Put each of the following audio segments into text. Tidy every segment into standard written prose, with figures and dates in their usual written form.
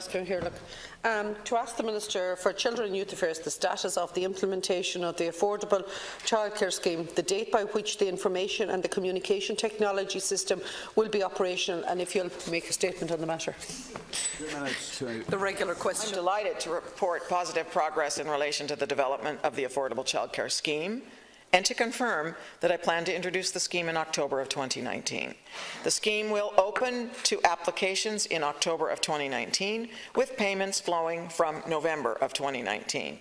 ask her here, look, to ask the Minister for Children and Youth Affairs the status of the implementation of the Affordable Childcare Scheme, the date by which the information and the communication technology system will be operational, and if you'll make a statement on the matter. The regular question. I'm delighted to report positive progress in relation to the development of the Affordable Childcare Scheme, and to confirm that I plan to introduce the scheme in October of 2019. The scheme will open to applications in October of 2019, with payments flowing from November of 2019.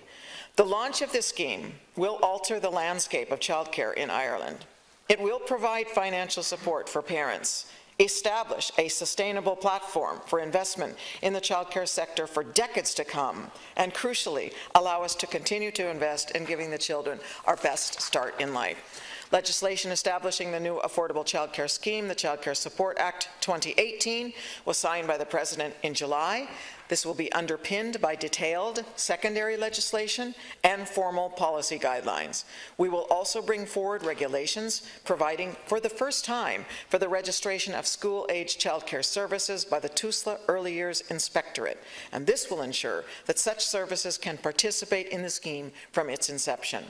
The launch of this scheme will alter the landscape of childcare in Ireland. It will provide financial support for parents, establish a sustainable platform for investment in the childcare sector for decades to come, and crucially, allow us to continue to invest in giving the children our best start in life. Legislation establishing the new Affordable Childcare Scheme, the Childcare Support Act 2018, was signed by the President in July. This will be underpinned by detailed secondary legislation and formal policy guidelines. We will also bring forward regulations providing for the first time for the registration of school-age childcare services by the TUSLA Early Years Inspectorate, and this will ensure that such services can participate in the scheme from its inception.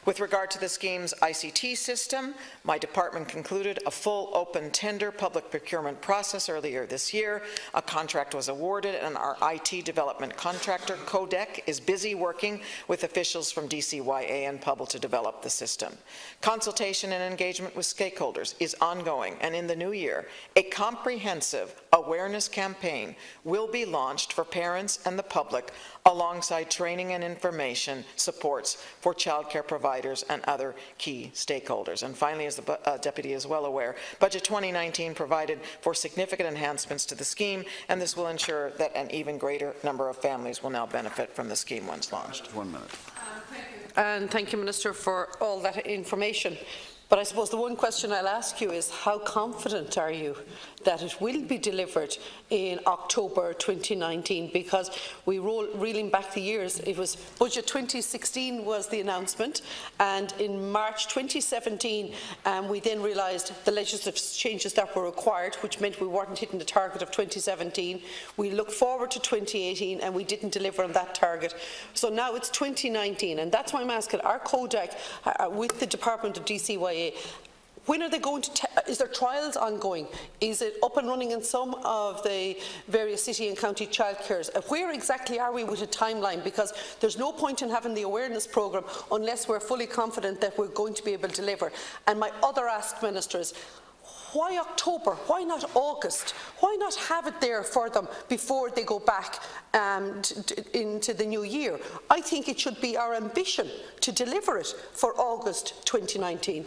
With regard to the scheme's ICT system, my department concluded a full open tender public procurement process earlier this year. A contract was awarded, and our IT development contractor, Codec, is busy working with officials from DCYA and Public to develop the system. Consultation and engagement with stakeholders is ongoing, and in the new year, a comprehensive awareness campaign will be launched for parents and the public, alongside training and information supports for childcare providers and other key stakeholders. And finally, as the Deputy is well aware, Budget 2019 provided for significant enhancements to the scheme, and this will ensure that an even greater number of families will now benefit from the scheme once launched. 1 minute. And thank you, Minister, for all that information. But I suppose the one question I'll ask you is, how confident are you that it will be delivered in October 2019? Because we reeling back the years, it was Budget 2016 was the announcement, and in March 2017 we then realised the legislative changes that were required, which meant we weren't hitting the target of 2017. We looked forward to 2018 and we didn't deliver on that target. So now it's 2019, and that's why I'm asking, our Codec with the Department of DCYA, when are they going to, is there trials ongoing? Is it up and running in some of the various city and county childcares? Where exactly are we with a timeline? Because there's no point in having the awareness programme unless we're fully confident that we're going to be able to deliver. And my other ask, Minister, is, why October? Why not August? Why not have it there for them before they go back into the new year? I think it should be our ambition to deliver it for August 2019.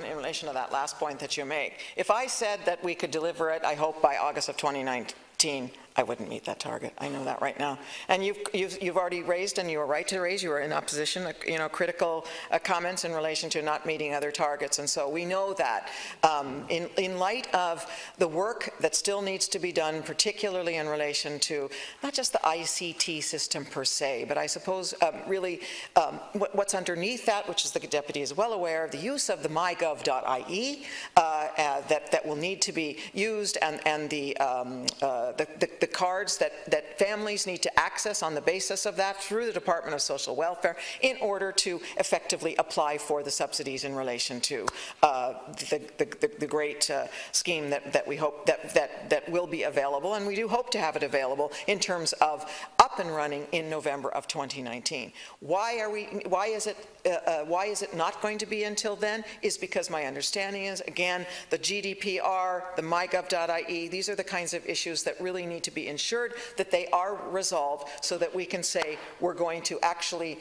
In relation to that last point that you make, if I said that we could deliver it, I hope, by August of 2019, I wouldn't meet that target. I know that right now. And you've already raised, and you are right to raise, you are in opposition, critical comments in relation to not meeting other targets. And so we know that in light of the work that still needs to be done, particularly in relation to not just the ICT system per se, but I suppose really what's underneath that, which is the Deputy is well aware of, the use of the mygov.ie that will need to be used, and the cards that families need to access on the basis of that through the Department of Social Welfare in order to effectively apply for the subsidies in relation to the great scheme that we hope that will be available, and we do hope to have it available in terms of up and running in November of 2019. Why is it not going to be until then? Is because my understanding is, again, the GDPR, the mygov.ie, these are the kinds of issues that really need to be ensured that they are resolved, so that we can say we're going to actually,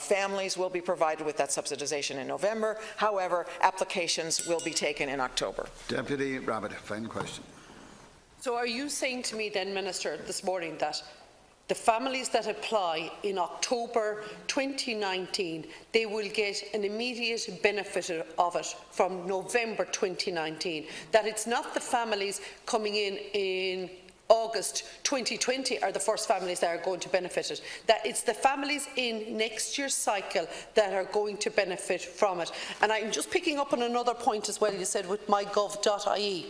families will be provided with that subsidization in November. However, applications will be taken in October. Deputy Rabbitte, final question. So are you saying to me then, Minister, this morning that the families that apply in October 2019, they will get an immediate benefit of it from November 2019? That it's not the families coming in August 2020 are the first families that are going to benefit it. That it's the families in next year's cycle that are going to benefit from it. And I'm just picking up on another point as well, you said with mygov.ie.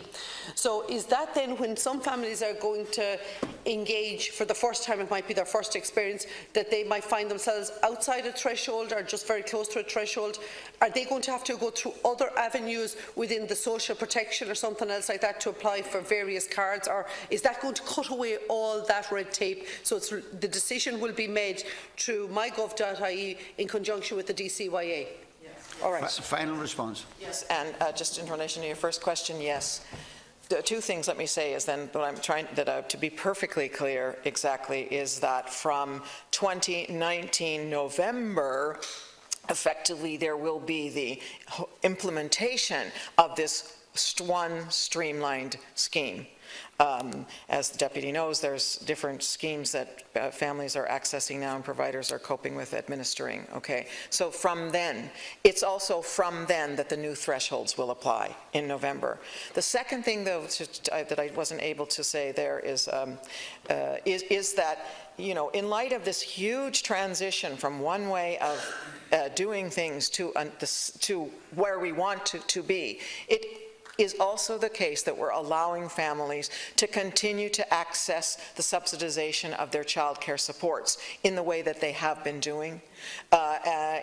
So is that then when some families are going to engage for the first time, it might be their first experience, that they might find themselves outside a threshold or just very close to a threshold? Are they going to have to go through other avenues within the social protection or something else like that to apply for various cards, or is that going to cut away all that red tape? So the decision will be made through mygov.ie in conjunction with the DCYA. All right. Final response. Yes, and just in relation to your first question, yes. The two things let me say is then, but I'm trying to be perfectly clear exactly, is that from 2019 November, effectively there will be the implementation of this one streamlined scheme. As the Deputy knows, there's different schemes that families are accessing now and providers are coping with administering. Okay, so from then, it's also from then that the new thresholds will apply in November. The second thing, though, that I wasn't able to say there is that, you know, in light of this huge transition from one way of doing things to where we want to be, it is also the case that we're allowing families to continue to access the subsidization of their childcare supports in the way that they have been doing,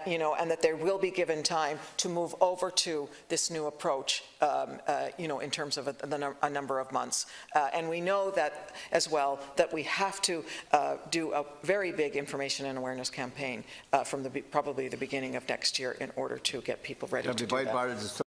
you know, and that there will be given time to move over to this new approach, you know, in terms of a number of months. And we know that as well that we have to do a very big information and awareness campaign from probably the beginning of next year in order to get people ready to do that.